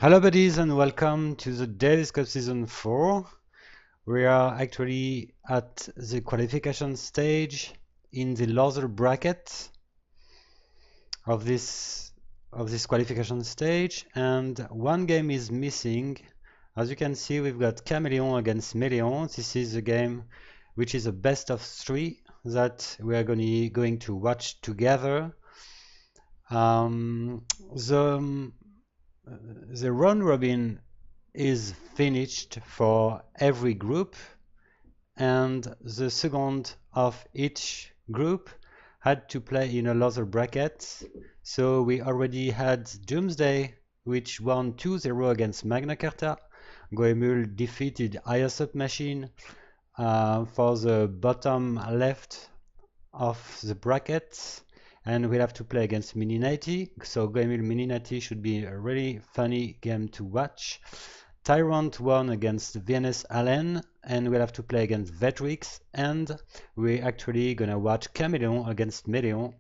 Hello buddies and welcome to the AIScripters Season 4. We are actually at the qualification stage in the loser bracket of this qualification stage, and one game is missing. As you can see, we've got Chameleon against Meleon. This is a game which is a best of 3 that we are going to watch together. The round robin is finished for every group, and the second of each group had to play in a loser bracket. So we already had Doomsday, which won 2-0 against Magna Carta. Goemul defeated ISUp Machine for the bottom left of the bracket, and we'll have to play against Mininati. So Goemul Mininati should be a really funny game to watch. Tyrant won against VNS Allen, and we'll have to play against Vetrix, and we're actually gonna watch Chameleon against Meleon.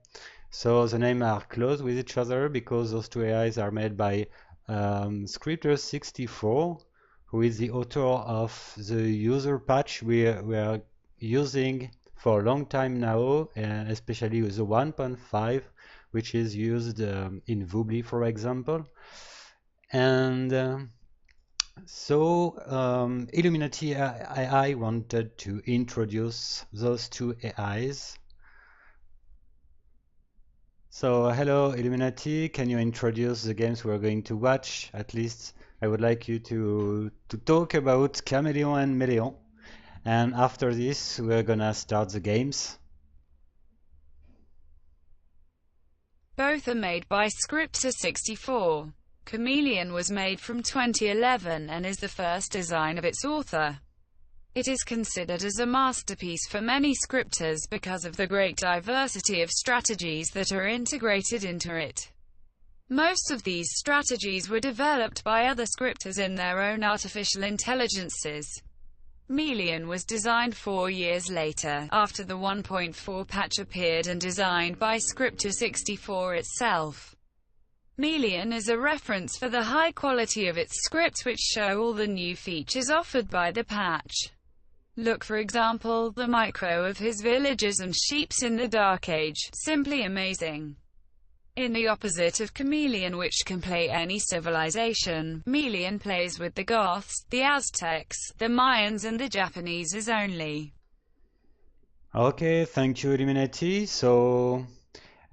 So the names are close with each other because those two AIs are made by Scripters64, who is the author of the user patch we are using for a long time now, and especially with the 1.5, which is used in Voobly, for example. And Illuminati AI wanted to introduce those two AIs. So hello Illuminati, can you introduce the games we're going to watch? At least I would like you to talk about Chameleon and Meleon. And after this, we're gonna start the games. Both are made by Scripters64. Chameleon was made from 2011 and is the first design of its author. It is considered as a masterpiece for many scripters because of the great diversity of strategies that are integrated into it. Most of these strategies were developed by other scripters in their own artificial intelligences. Meleon was designed 4 years later, after the 1.4 patch appeared, and designed by Scripters64 itself. Meleon is a reference for the high quality of its scripts, which show all the new features offered by the patch. Look, for example, the micro of his villagers and sheeps in the Dark Age, simply amazing. In the opposite of Chameleon, which can play any civilization, Meleon plays with the Goths, the Aztecs, the Mayans and the Japaneses only. Okay, thank you Illuminati. So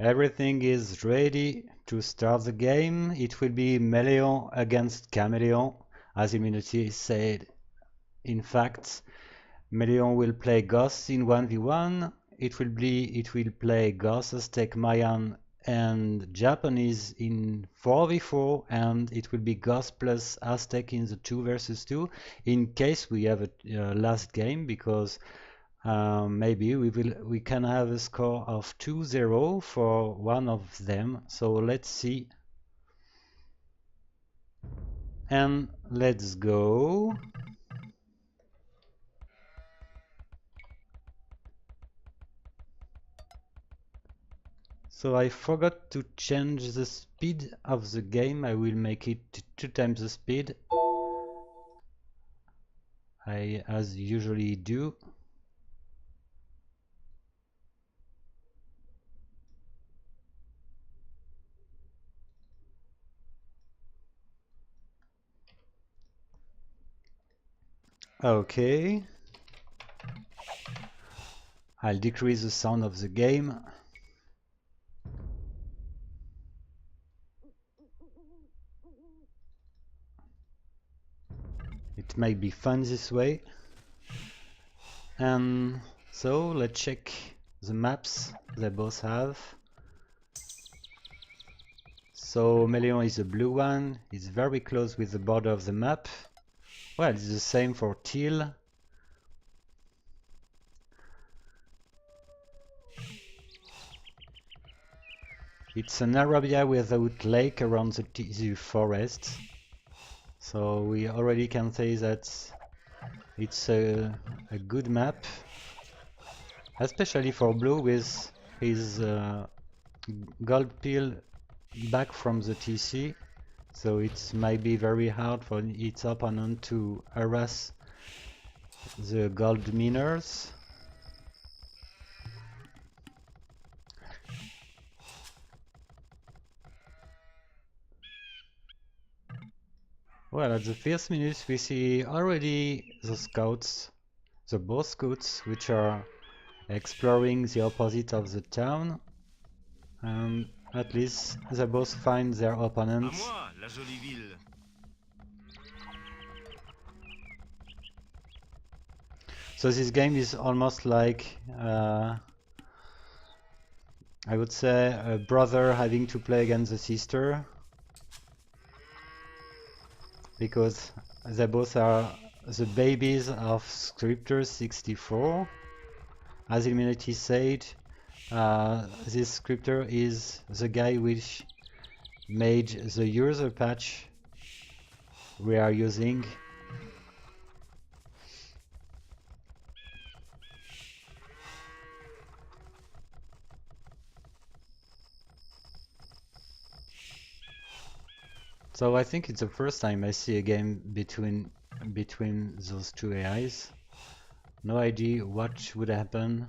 everything is ready to start the game. It will be Meleon against Chameleon, as Illuminati said. In fact, Meleon will play Goths in 1v1. It will play Goths, Aztec, Mayan and Japanese in 4v4, and it will be Goths plus Aztec in the 2 versus 2 in case we have a last game, because maybe we can have a score of 2-0 for one of them. So let's see, and let's go. So I forgot to change the speed of the game. I will make it 2 times the speed, I as usually do. Okay. I'll decrease the sound of the game. It might be fun this way. And so let's check the maps they both have. So Meleon is a blue one. It's very close with the border of the map. Well, it's the same for teal. It's an area without lake around the forest. So we already can say that it's a good map, especially for blue with his gold peel back from the TC. so it might be very hard for its opponent to harass the gold miners. Well, at the first minute we see already the scouts, the bow scouts, which are exploring the opposite of the town, and at least they both find their opponents. À moi, la jolie ville. So this game is almost like, I would say, a brother having to play against a sister, because they both are the babies of Scripters 64. As Illuminati said, this scripter is the guy which made the user patch we are using. So I think it's the first time I see a game between those two AIs. No idea what would happen.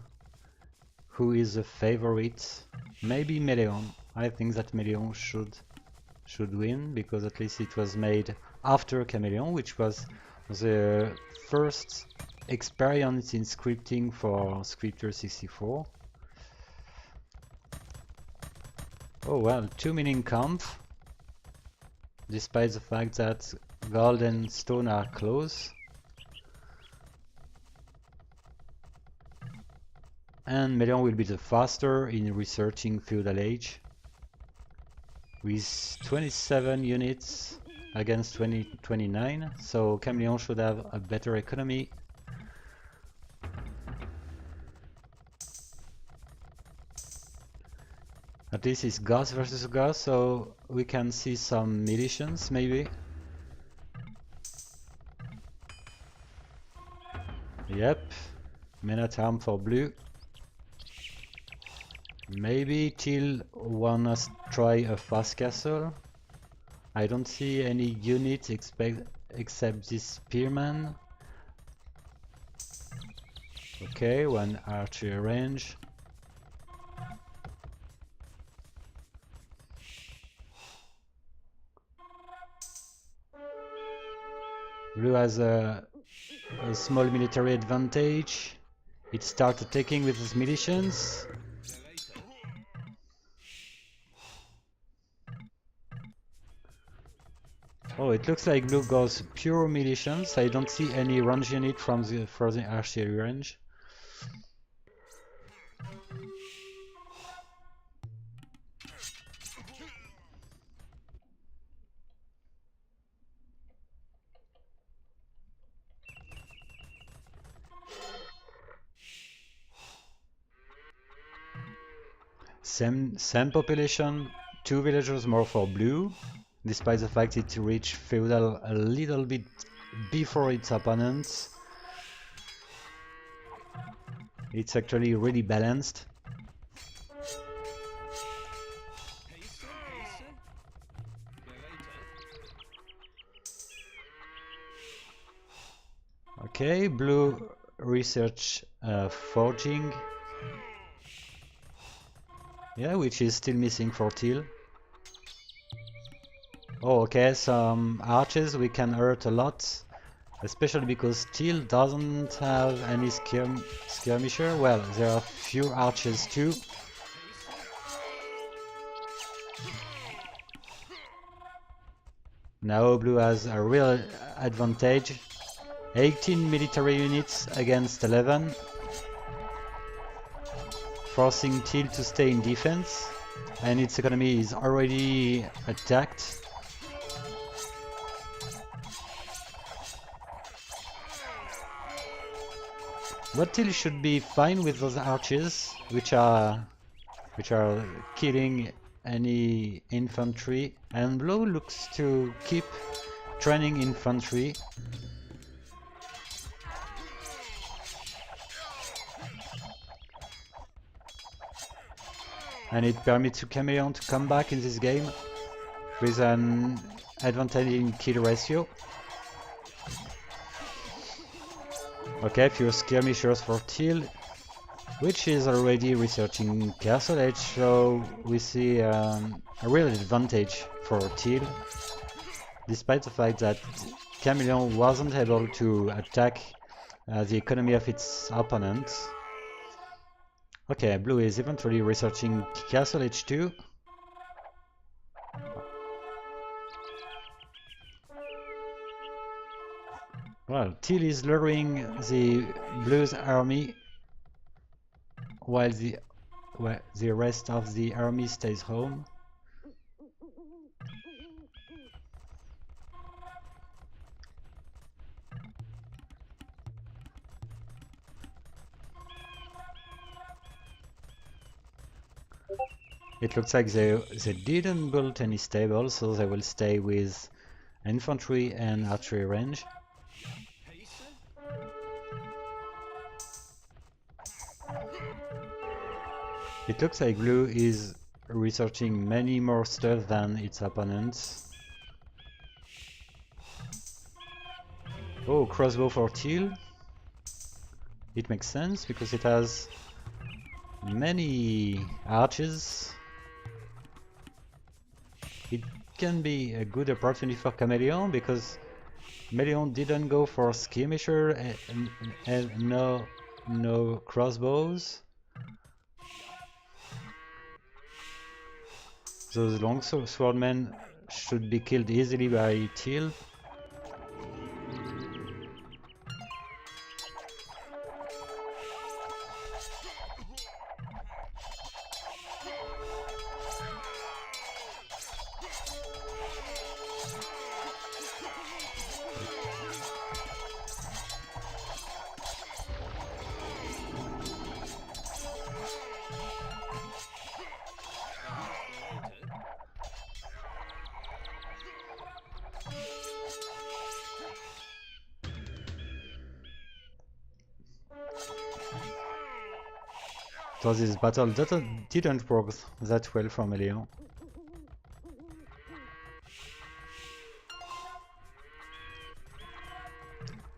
Who is the favorite? Maybe Meleon. I think that Meleon should win, because at least it was made after Chameleon, which was the first experience in scripting for Scripter 64. Oh well, 2-minute comp. Despite the fact that gold and stone are close. And Meleon will be the faster in researching Feudal Age, with 27 units against 29, so Chameleon should have a better economy. At least it's Gauss versus Gauss, so we can see some militians maybe. Yep, men at arms for blue. Maybe Till wanna try a fast castle. I don't see any units except this spearman. Okay, one archer range. Blue has a small military advantage. It starts attacking with his militians. Oh, it looks like blue goes pure militians. I don't see any range unit from the frozen archery range. Same population, 2 villagers more for blue, despite the fact it reached feudal a little bit before its opponents. It's actually really balanced. Okay, blue research forging. Yeah, which is still missing for Till. Oh, okay, some archers we can hurt a lot, especially because Till doesn't have any skirmisher. Well, there are few archers too. Now blue has a real advantage. 18 military units against 11. Forcing Till to stay in defense, and its economy is already attacked. But Till should be fine with those archers, which are killing any infantry, and blue looks to keep training infantry. And it permits Chameleon to come back in this game. with an advantage in kill ratio. Okay, few skirmishers for Teal, which is already researching Castle Edge, so we see a real advantage for Teal, despite the fact that Chameleon wasn't able to attack the economy of its opponents. Okay, Blue is eventually researching Castle Edge too. Well, Teal is luring the Blue's army while the rest of the army stays home. It looks like they didn't build any stables, so they will stay with infantry and archery range. It looks like Blue is researching many more stuff than its opponents. Oh, crossbow for Teal. It makes sense because it has many archers. It can be a good opportunity for Chameleon because Meleon didn't go for skirmisher and no crossbows. Those long swordmen should be killed easily by Teal. So this battle didn't work that well for Meleon.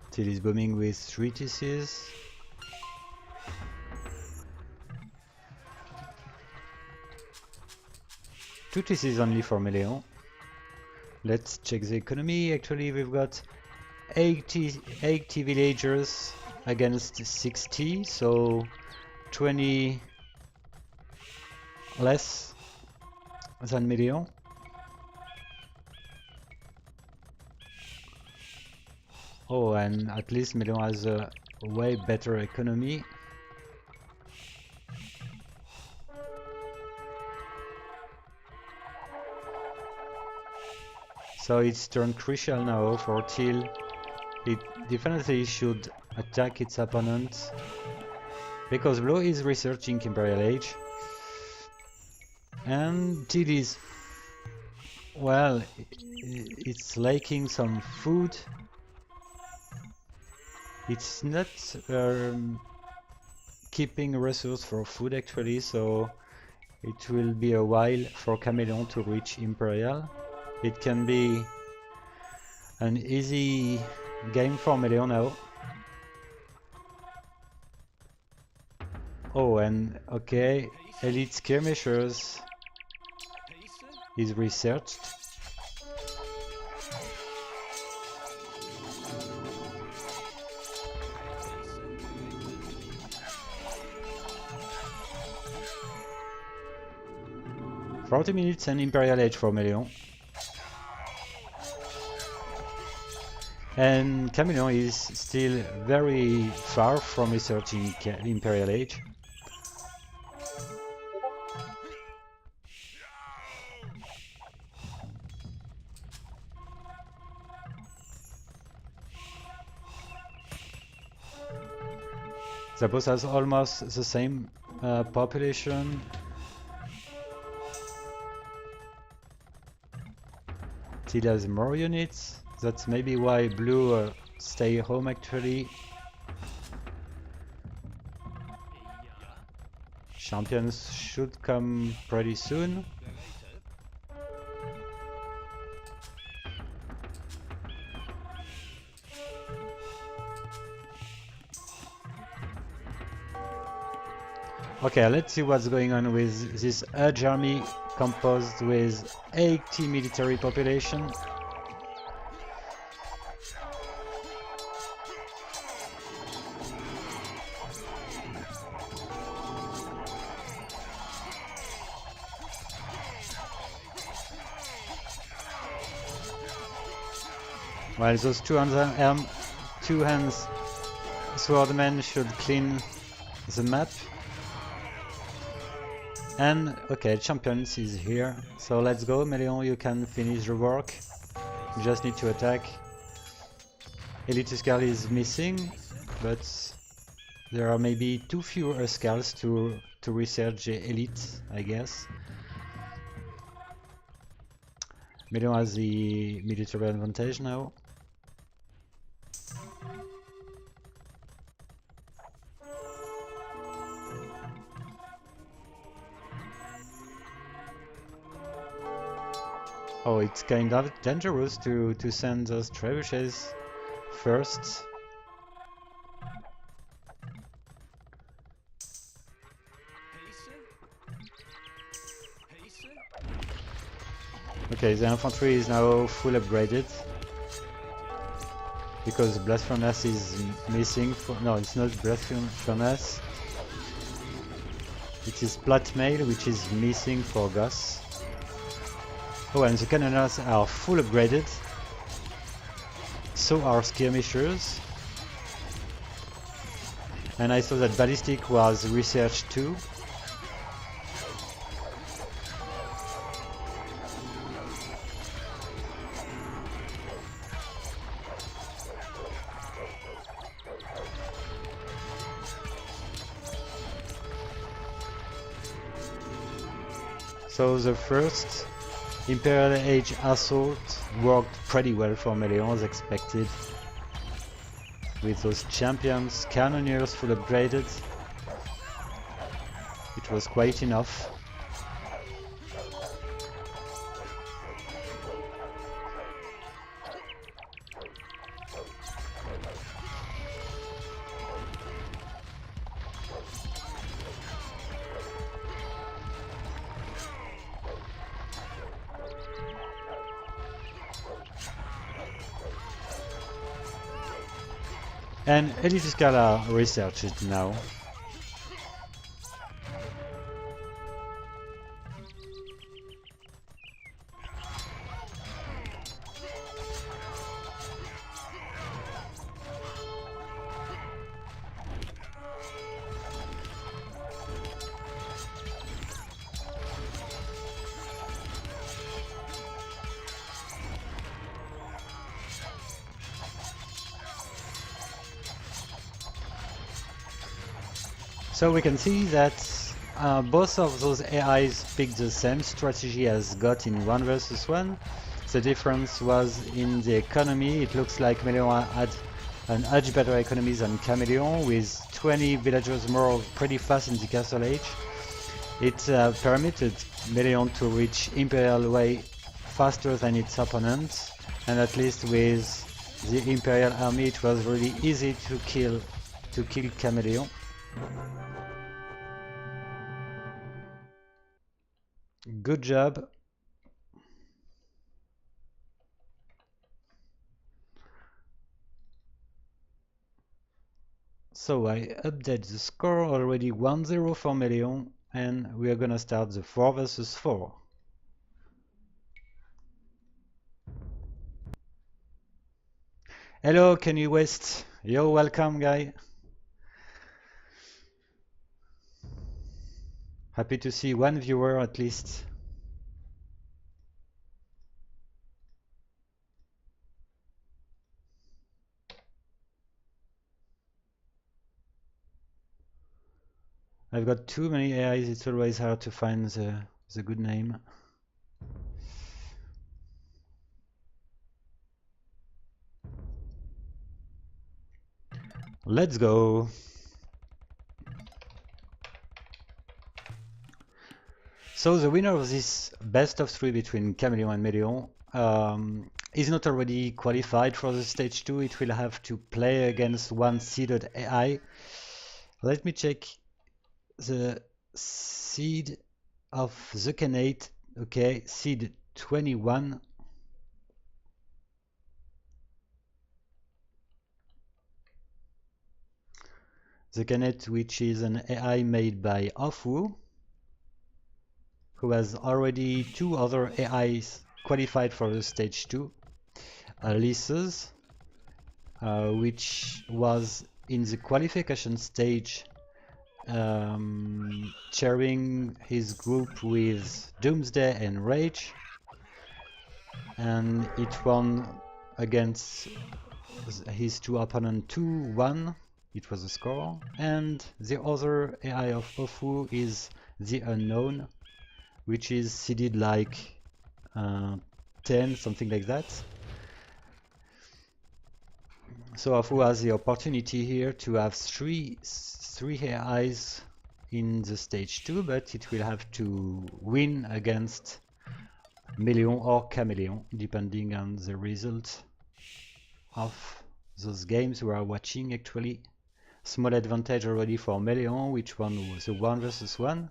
Teal is bombing with 3 TCs. Two TCs only for Meleon. Let's check the economy. Actually, we've got 80 villagers against 60, so 20 less than Meleon. Oh, and at least Meleon has a way better economy. So it's turned crucial now for Teal. It definitely should attack its opponent because Blue is researching Imperial Age and Teal is, well, it's lacking some food. It's not keeping resources for food actually, so it will be a while for Chameleon to reach Imperial. It can be an easy game for Meleon now. Oh, and okay, Elite Skirmishers is researched. "40 minutes and Imperial Age for Meleon." And Chameleon is still very far from researching Imperial Age. The boss has almost the same population. Still has more units. That's maybe why Blue stay home actually. Champions should come pretty soon. Okay, let's see what's going on with this Urge army composed with 80 military population. While those two hands swordmen should clean the map. And okay, Champions is here, so let's go. Meleon, you can finish the work. You just need to attack. Elite Huskar is missing, but there are maybe too few Huskars to research the elite, I guess. Meleon has the military advantage now. Oh, it's kind of dangerous to send those trebuchets first. Okay, the infantry is now full upgraded because Blast Furnace is missing. No, it's not Blast Furnace. It is Plate Mail, which is missing for Gus. Oh, and the cannoners are full upgraded. So are skirmishers. And I saw that ballistic was researched too. So the first Imperial Age assault worked pretty well for Meleon as expected. With those champions, cannoneers full upgraded, it was quite enough. And Elite Huskar are researched now. So we can see that both of those AIs picked the same strategy as got in 1 versus 1. The difference was in the economy. It looks like Meleon had an much better economy than Chameleon, with 20 villagers more pretty fast in the Castle Age. It permitted Meleon to reach Imperial Way faster than its opponent, and at least with the Imperial army it was really easy to kill Chameleon. Good job. So I update the score, already 1-0 for Meleon, and we are gonna start the 4 versus 4. Hello, Kenny West. You're welcome, guy. Happy to see one viewer at least. I've got too many AIs, it's always hard to find the good name. Let's go. So the winner of this best of 3 between Chameleon and Meleon is not already qualified for the stage 2. It will have to play against one seeded AI. Let me check the seed of the Khanate, okay, seed 21. The Khanate, which is an AI made by Ofu, who has already 2 other AIs qualified for the stage 2. Lisa's, which was in the qualification stage, sharing his group with Doomsday and Rage, and it won against his 2 opponents 2-1. It was a score. And the other AI of Ofu is the Unknown, which is seeded like 10, something like that. So Ofu has the opportunity here to have three AIs in the stage 2, but it will have to win against Meleon or Chameleon, depending on the result of those games we are watching. Actually, small advantage already for Meleon, which won the 1 versus 1.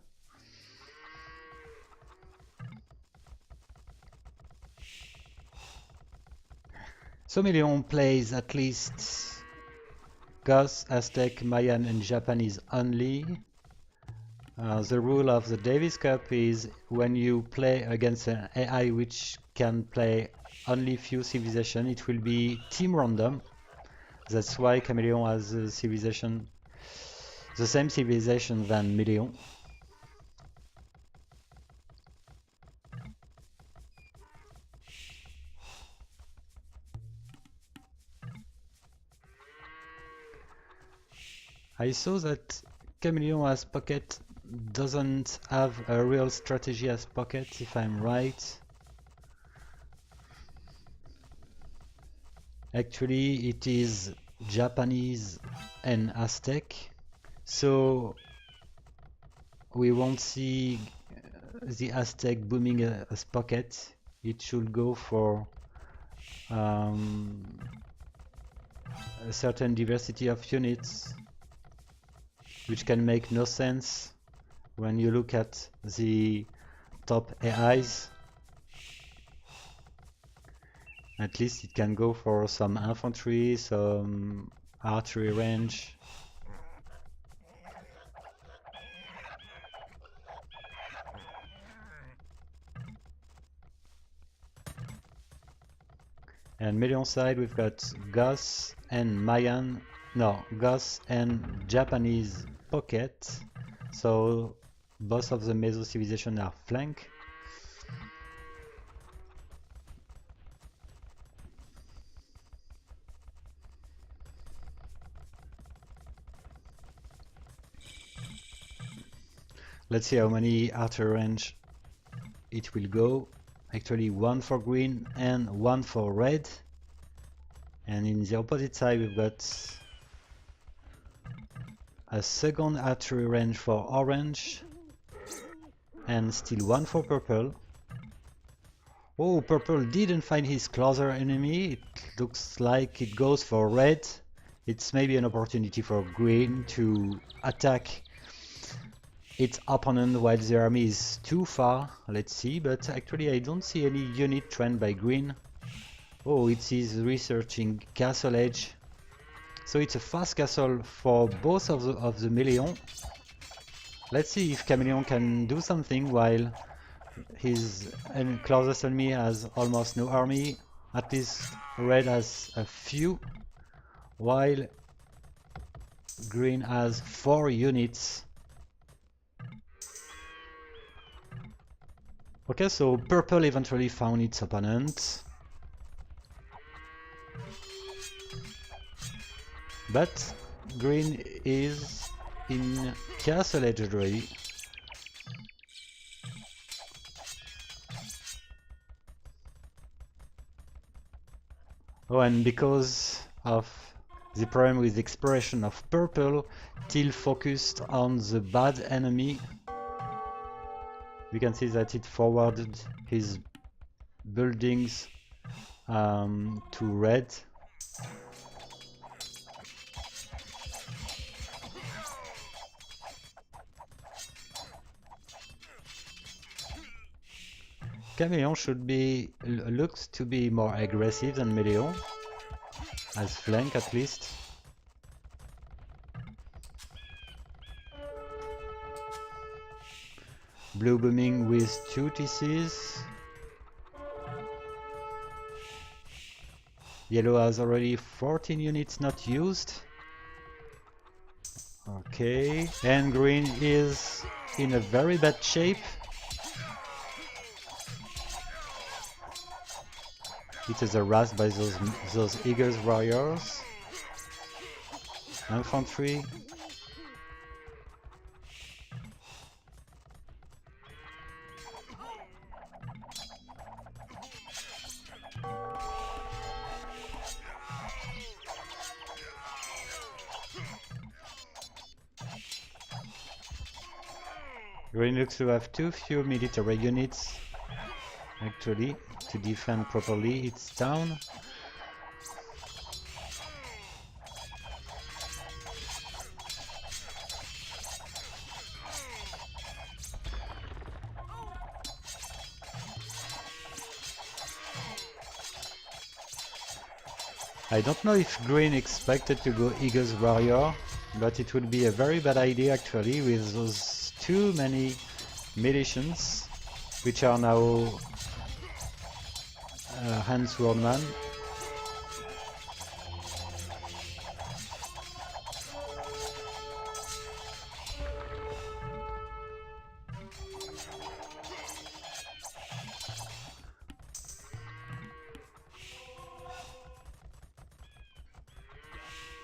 So Meleon plays at least Goth, Aztec, Mayan, and Japanese only. The rule of the Davis Cup is when you play against an AI which can play only few civilizations, it will be team random. That's why Chameleon has a civilization, the same civilization than Meleon. I saw that Chameleon as Pocket doesn't have a real strategy as Pocket, if I'm right. Actually, it is Japanese and Aztec, so we won't see the Aztec booming as Pocket. It should go for a certain diversity of units, which can make no sense when you look at the top AIs. At least it can go for some infantry, some archery range. And Meleon side, we've got Goth and Mayan, no, Goth and Japanese Pocket. So both of the Meso civilizations are flank. Let's see how many archer range it will go. Actually 1 for green and 1 for red. And in the opposite side we've got a second archery range for orange and still 1 for purple. Oh, purple didn't find his closer enemy. It looks like it goes for red. It's maybe an opportunity for green to attack its opponent while the army is too far. Let's see, but actually I don't see any unit trained by green. Oh, it is researching castle edge. So it's a fast castle for both of the Meleon. Let's see if Chameleon can do something while his closest enemy has almost no army. At least red has a few, while green has 4 units. Okay, so purple eventually found its opponent. But green is in castle edge already. Oh, and because of the problem with exploration of purple, Teal focused on the bad enemy. We can see that it forwarded his buildings to red. Chameleon should be looks to be more aggressive than Meleon, as flank at least. Blue booming with 2 TCs. Yellow has already 14 units not used. Okay, and green is in a very bad shape. It is harassed by those Eagles warriors. Infantry. Green looks to have too few military units, actually, to defend properly its town. I don't know if Green expected to go Eagles Warrior, but it would be a very bad idea actually with those too many militians, which are now Hans Swordman.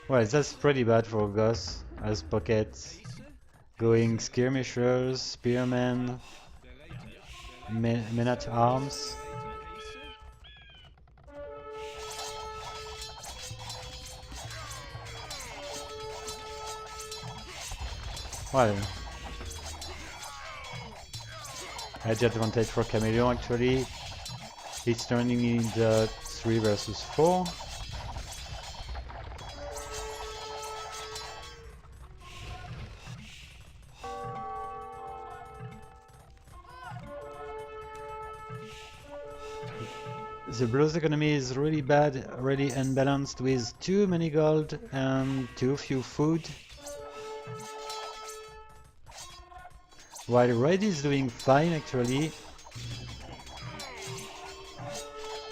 Well, that's pretty bad for Gus as pockets. Going skirmishers, spearmen, men at arms. Well, edge advantage for Chameleon actually. It's turning into 3 versus 4. The Blues economy is really bad, really unbalanced with too many gold and too few food. While Red is doing fine actually.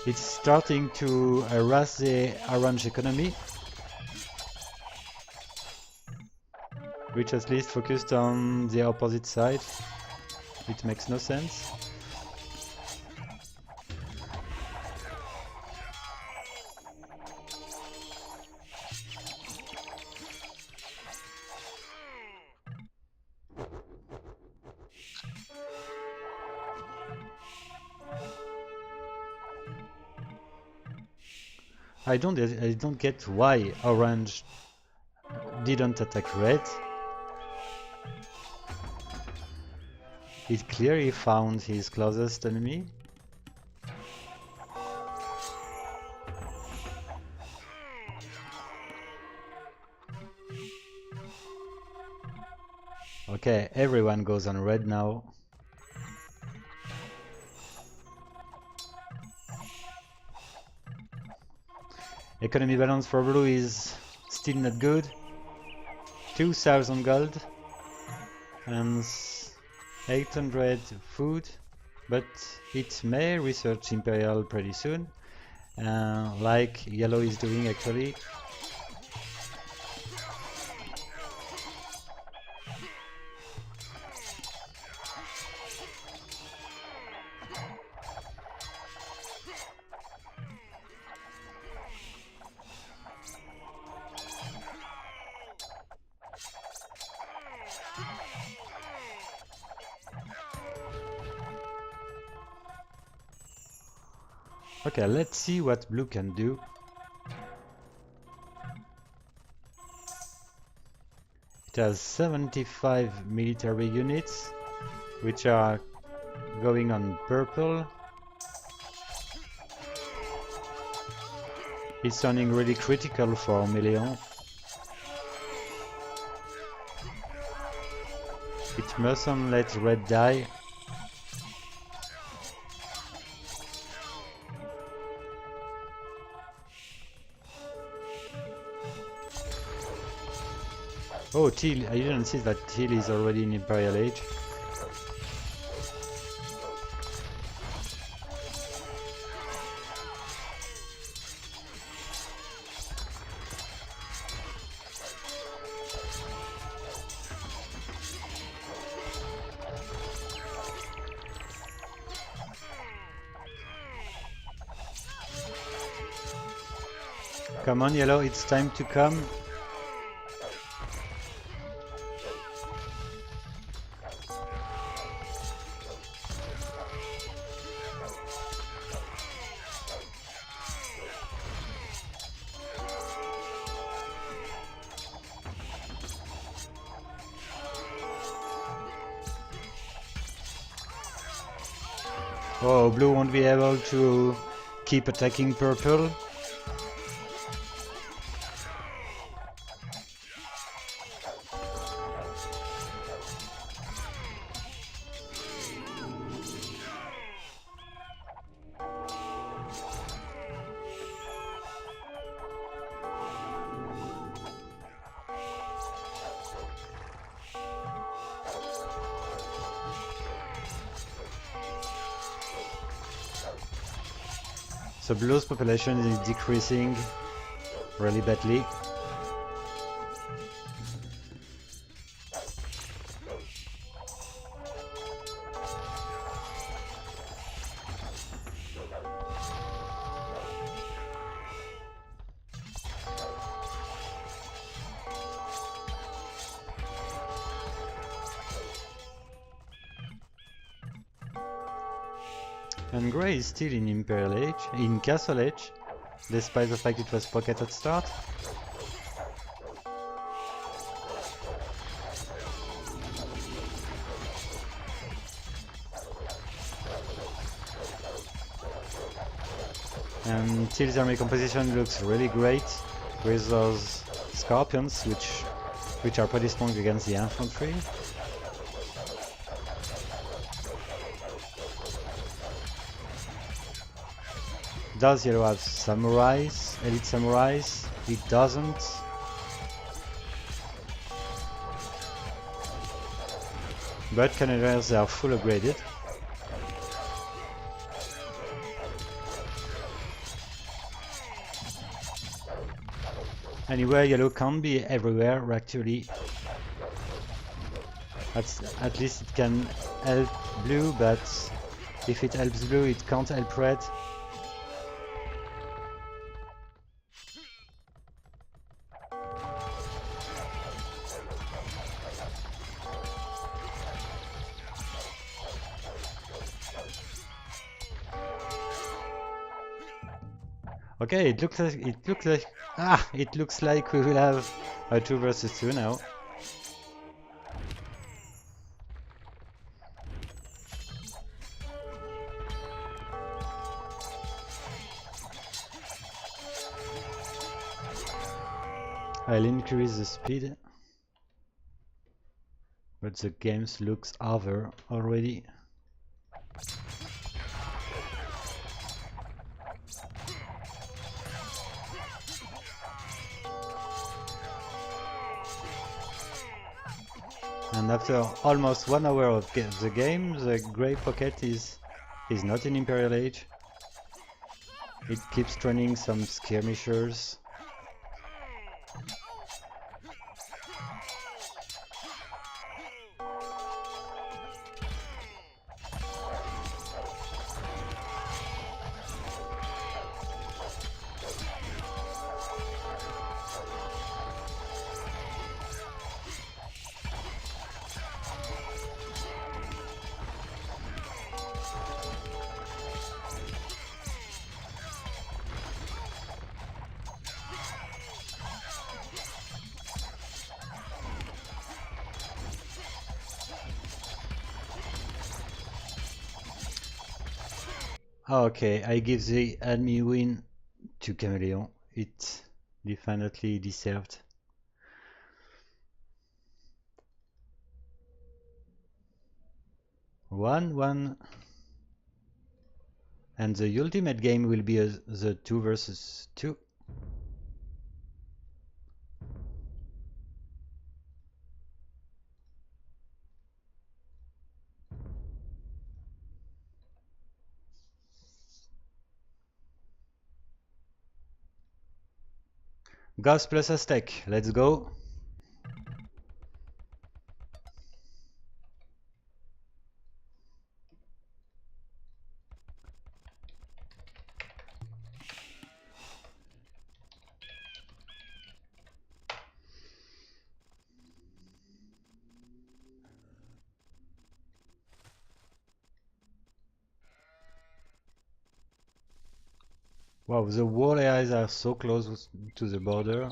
It's starting to harass the orange economy, which at least focused on the opposite side. It makes no sense. I don't get why Orange didn't attack Red. It clearly found his closest enemy. Okay, everyone goes on Red now. Economy balance for Blue is still not good. 2000 gold and 800 food, but it may research Imperial pretty soon, like Yellow is doing actually. Okay, let's see what Blue can do. It has 75 military units, which are going on purple. It's turning really critical for Meleon. It mustn't let Red die. Oh, Teal, I didn't see that Teal is already in Imperial Age. Come on, Yellow, it's time to come. Oh, Blue won't be able to keep attacking Purple. So Blue's population is decreasing really badly. And Grey is still in Imperial Age, in Castle Age, despite the fact it was pocket at start. And Teal's army composition looks really great with those Scorpions, which are pretty strong against the infantry. Does Yellow have samurais, elite samurais? It doesn't. But Canadians are full upgraded. Anyway, Yellow can't be everywhere actually. At least it can help Blue, but if it helps Blue it can't help Red. Okay, it looks like we will have a 2 versus 2 now. I'll increase the speed, but the game looks over already. And after almost 1 hour of the game, the Grey Pocket is not in Imperial Age. It keeps training some skirmishers. Okay, I give the enemy win to Chameleon. It definitely deserved. One, and the ultimate game will be the 2 versus 2. Ghost plus Aztec, let's go. Wow, the wall AIs are so close to the border.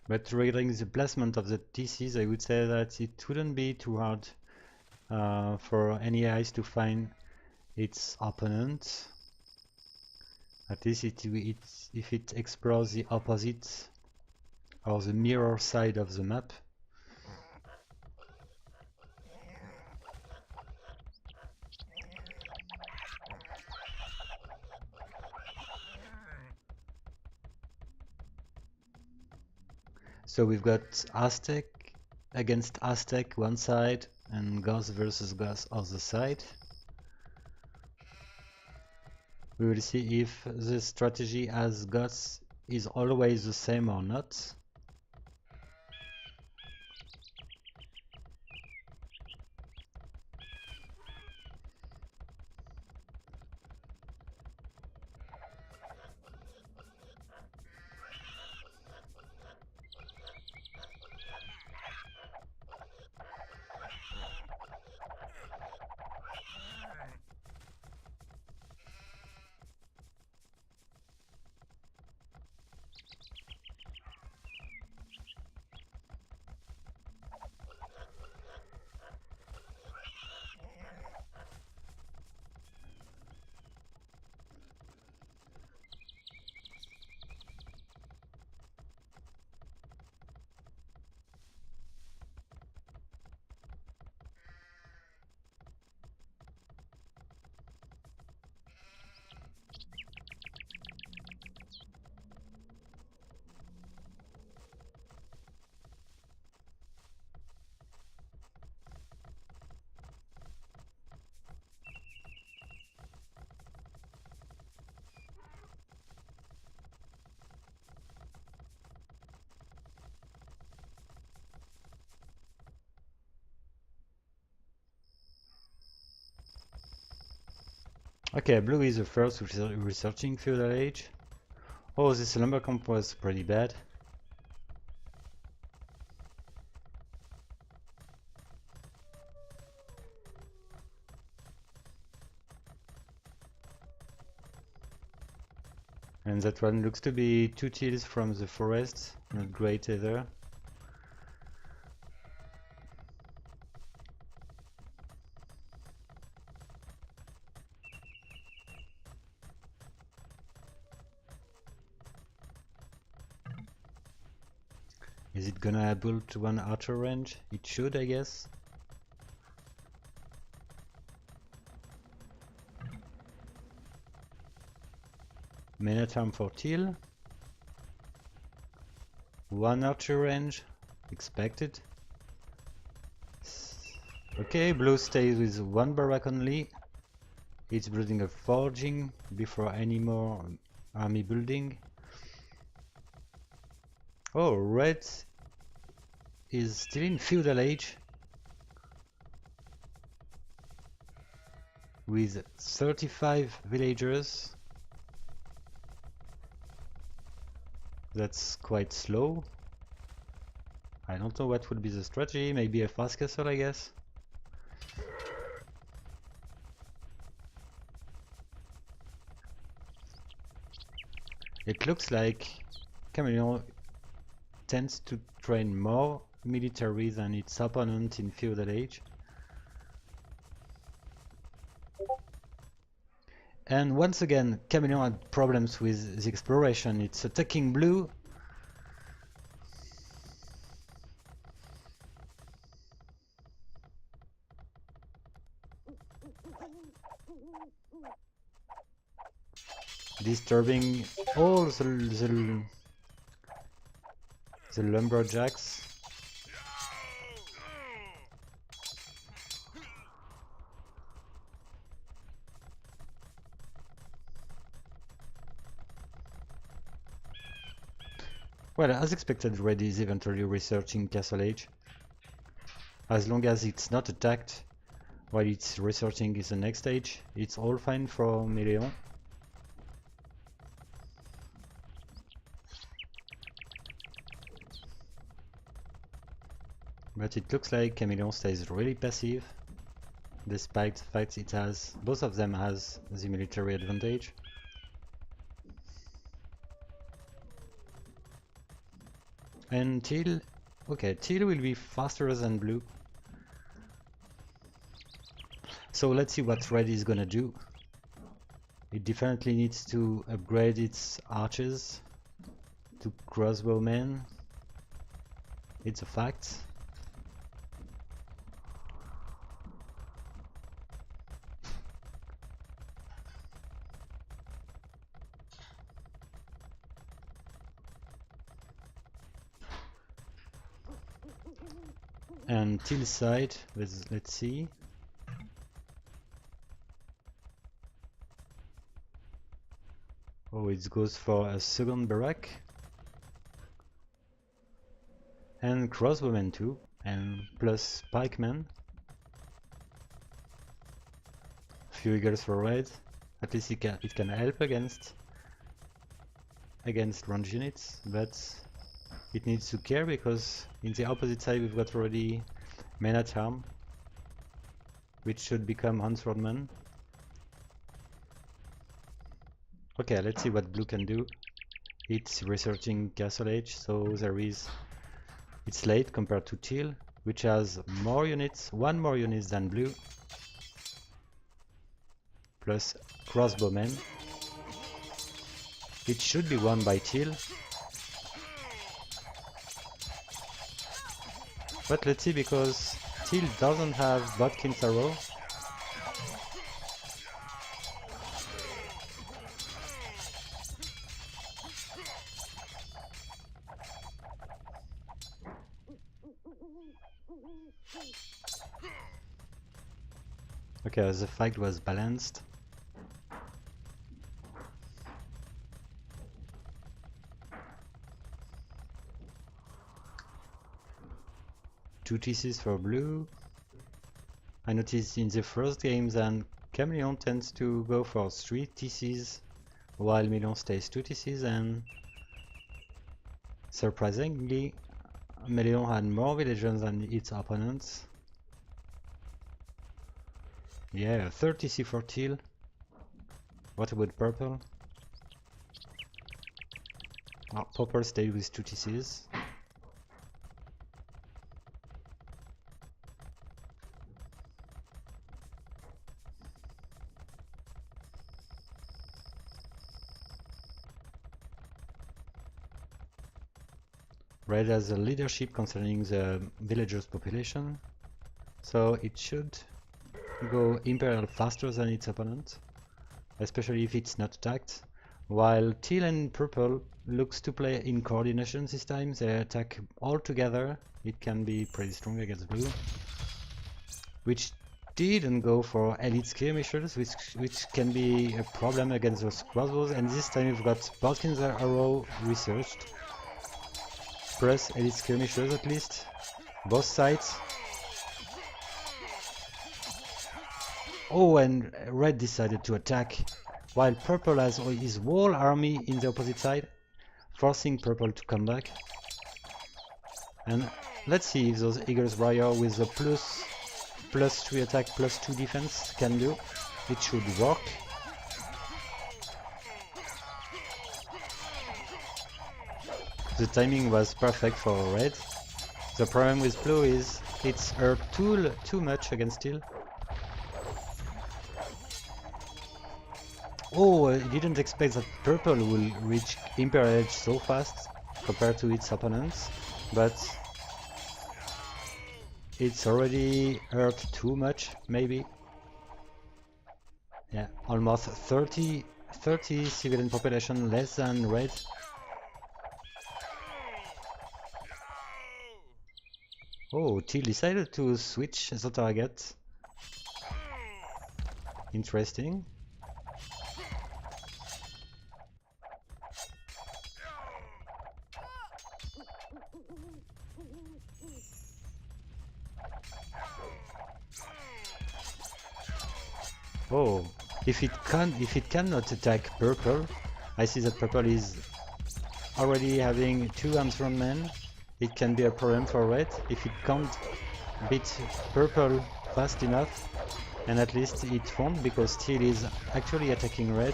But regarding the placement of the TCs, I would say that it wouldn't be too hard for any AIs to find its opponent. At least if it explores the opposite or the mirror side of the map. So we've got Aztec against Aztec one side and Gauss versus Gauss other side. We will see if the strategy as Gauss is always the same or not. Okay, blue is the first researching feudal age. Oh, this lumber camp was pretty bad. And that one looks to be 2 tills from the forest, not great either. Is it gonna build one archer range? It should, I guess. Minute farm for till. One archer range, expected. Okay, blue stays with one barrack only. It's building a forging before any more army building. Oh, red is still in feudal age with 35 villagers. That's quite slow. I don't know what would be the strategy, maybe a fast castle, I guess. It looks like Chameleon tends to train more military than its opponent in feudal age. And once again, Chameleon had problems with the exploration. It's attacking blue. Disturbing all the lumberjacks. Well, as expected, Red is eventually researching Castle Age. As long as it's not attacked while it's researching is the next stage, it's all fine for Meleon. But it looks like Chameleon stays really passive, despite the fact it has, both of them has the military advantage. And Teal, okay, Teal will be faster than Blue. So let's see what Red is gonna do. It definitely needs to upgrade its archers to crossbowmen. It's a fact. And Teal's side, let's see. Oh, it goes for a second barrack. And crossbowmen too, and plus pikemen. Few eagles for Red. At least it can help against range units, but it needs to care because in the opposite side we've got already men at arm, which should become Huntswordmen. Okay, let's see what Blue can do. It's researching Castle Age, so it's late compared to Teal, which has more units, one more units than Blue, plus crossbowmen. It should be won by Teal. But let's see, because Teal doesn't have Bodkin's arrow. Okay, the fight was balanced. Two TCs for Blue. I noticed in the first game that Chameleon tends to go for 3 TCs while Meleon stays 2 TCs, and surprisingly Meleon had more villagers than its opponents. Yeah, 3rd TC for Teal. What about Purple? Oh, Purple stayed with 2 TCs. Red has a leadership concerning the villagers' population, so it should go Imperial faster than its opponent, especially if it's not attacked. While Teal and Purple looks to play in coordination this time, they attack all together. It can be pretty strong against Blue, which didn't go for elite skirmishers, which can be a problem against those crossbows. And this time we've got Bodkin's arrow researched, plus elite skirmishers at least, both sides. Oh, and Red decided to attack, while Purple has his whole army in the opposite side, forcing Purple to come back. And let's see if those Eagle's Warrior with the plus 3 attack, plus 2 defense can do. It should work. The timing was perfect for Red. The problem with Blue is it's hurt too much against Teal. Oh, I didn't expect that Purple will reach Imperial Edge so fast compared to its opponents, but it's already hurt too much, maybe. Yeah, almost 30 civilian population less than Red. Oh, Teal decided to switch the target. Interesting. If it cannot attack purple, I see that purple is already having 2 Armstrong men. It can be a problem for red if it can't beat purple fast enough, and at least it won't because Teal is actually attacking red.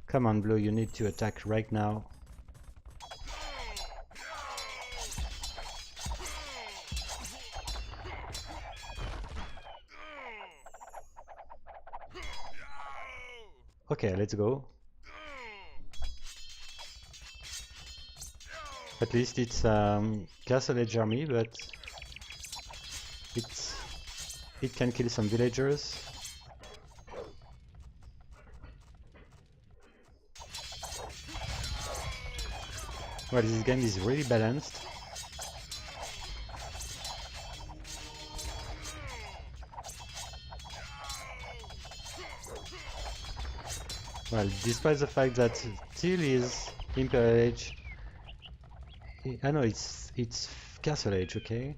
Come on, blue, you need to attack right now. Okay, let's go. At least it's Castle Edge army, but it can kill some villagers. Well, this game is really balanced. Well, despite the fact that Teal is Imperial Age, I know it's Castle Age, okay?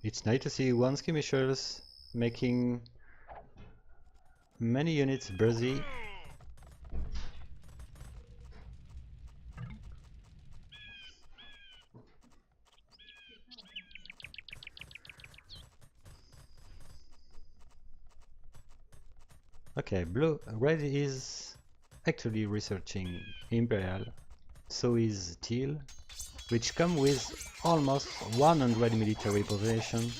It's nice to see one skirmishers making many units busy. Okay, red is actually researching Imperial, so is Teal, which come with almost 100 military population.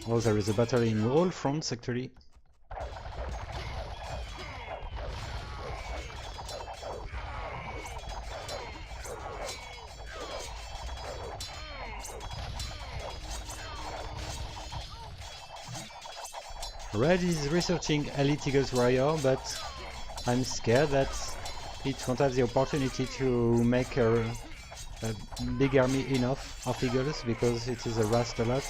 Oh, there is a battle in all fronts actually. Red is researching Elite Eagles Warrior, but I'm scared that it won't have the opportunity to make a big army enough of Eagles because it is harassed a lot.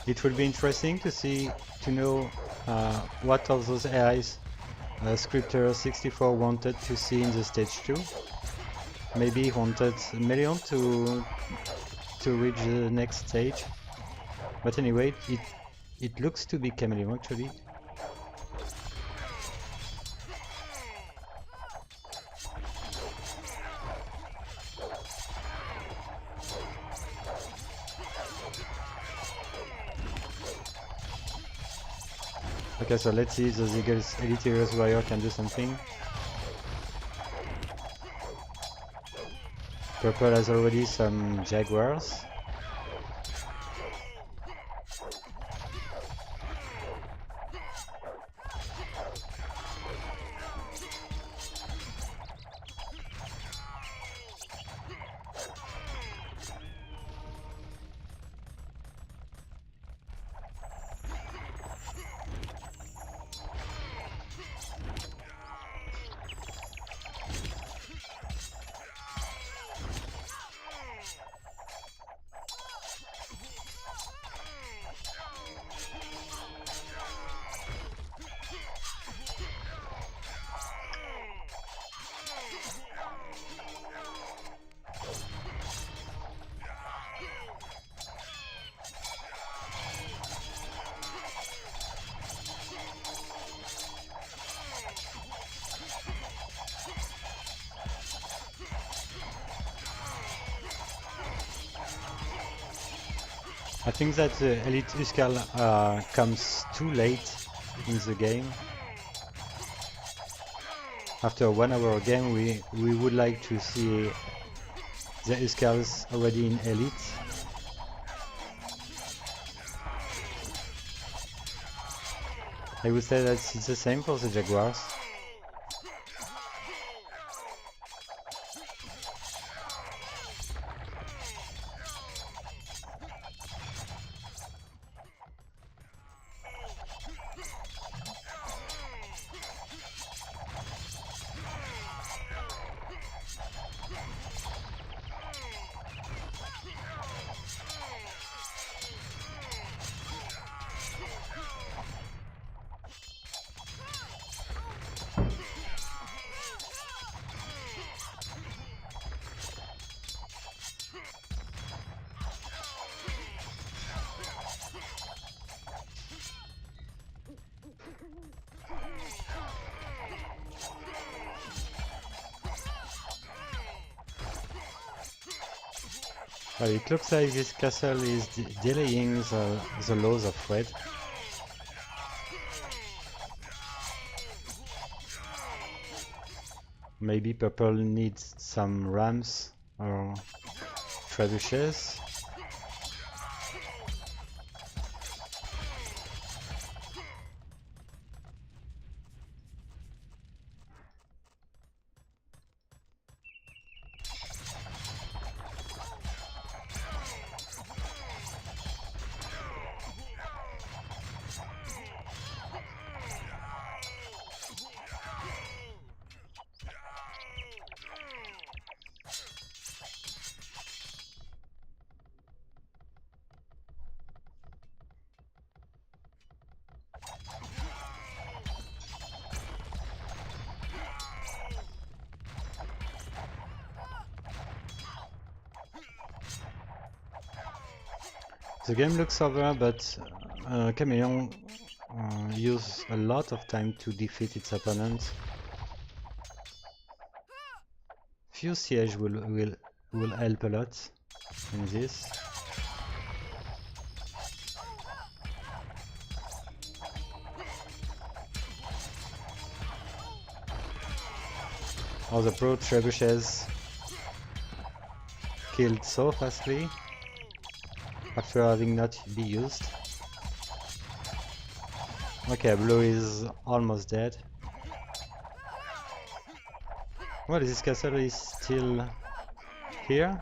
It will be interesting to know what of those AIs Scripter 64 wanted to see in the stage 2. Maybe he wanted Meleon to reach the next stage. But anyway, it looks to be Chameleon actually. Okay, so let's see if those Elite Eagles Warrior can do something. Purple has already some Jaguars. I think that the Elite Huskal comes too late in the game. After a 1 hour game, we would like to see the Huskals already in Elite. I would say that it's the same for the Jaguars. Well, it looks like this castle is delaying the laws of red. Maybe purple needs some rams or trebuchets. The game looks over, but Chameleon used a lot of time to defeat its opponent. Few siege will help a lot in this. All the pro trebuchets killed so fastly after having not been used. Okay, blue is almost dead. Well, this castle is still here.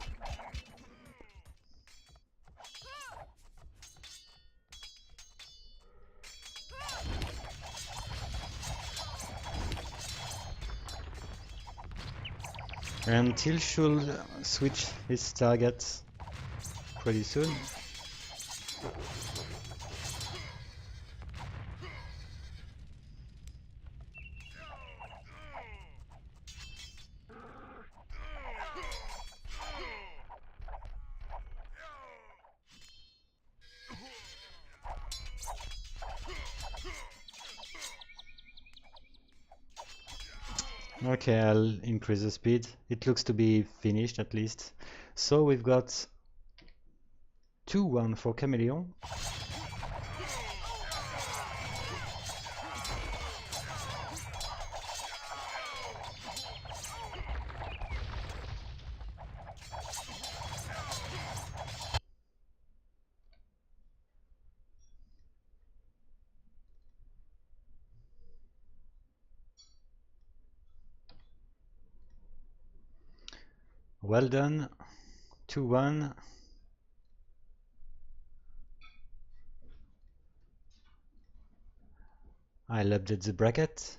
And Till should switch his target pretty soon. Okay, I'll increase the speed. It looks to be finished at least. So we've got 2-1 for Chameleon. Well done. 2-1. I'll update the bracket.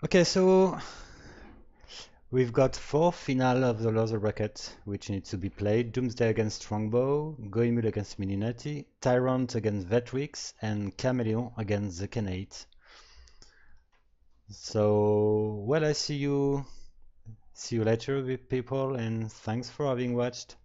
Okay, so we've got 4 final of the loser bracket which needs to be played. Doomsday against Strongbow, Goemon against Mininati, Tyrant against Vetrix, and Chameleon against the Khanate. So, well, I see you See you later, people, and thanks for having watched.